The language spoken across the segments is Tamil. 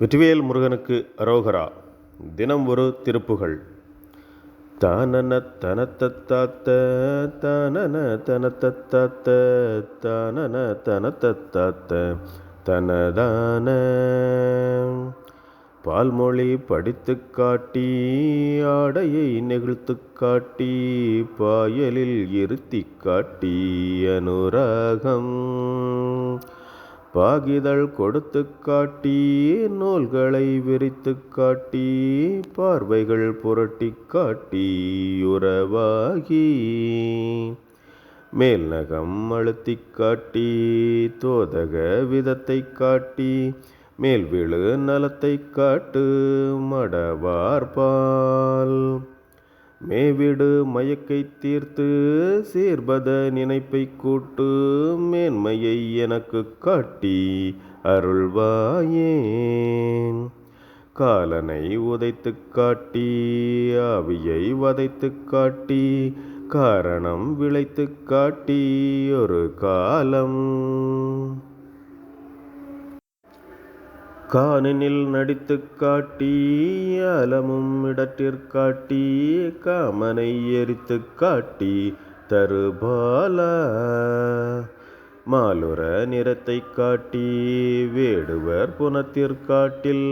வெற்றிவேல் முருகனுக்கு அரோகரா. தினம் ஒரு திருப்புகள். தானன தனத்தத்தாத்த தானன தனத்தத்தாத்த தானன தனத்தத்தாத்த தனதான பால்மொழி படித்து காட்டி ஆடையை நெகிழ்த்து காட்டி பாயலில் இருத்தி காட்டி அனுராகம் பாகிதழ் கொடுத்து காட்டி நூல்களை விரித்து காட்டி பார்வைகள் புரட்டி காட்டி உறவாகி மேல் நகம் அழுத்தி காட்டி தோதக விதத்தை காட்டி மேல் விழு நலத்தை காட்டு மடவார்பால் மேவிடு மயக்கை தீர்த்து சீர்பத நினைப்பை கூட்டு மேன்மையை எனக்கு காட்டி அருள்வாயேன். காலனை உதைத்து காட்டி ஆவியை வதைத்து காட்டி காரணம் விளைத்து காட்டி ஒரு காலம் காணினில் நடித்து காட்டி அலமும் இடத்திற்காட்டி காமனை எரித்து காட்டி தருபால மாலுர நிறத்தை காட்டி வேடுவர் புனத்திற்காட்டில்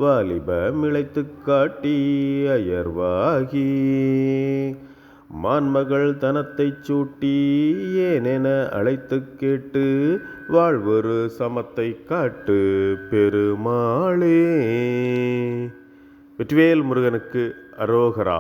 வாலிப மிளைத்து காட்டி அயர்வாகி மான்மகள் தனத்தை சூட்டி ஏனென அழைத்து கேட்டு வாழ்வொரு சமத்தை காட்டு பெருமாளே. வெற்றிவேல் முருகனுக்கு அரோகரா.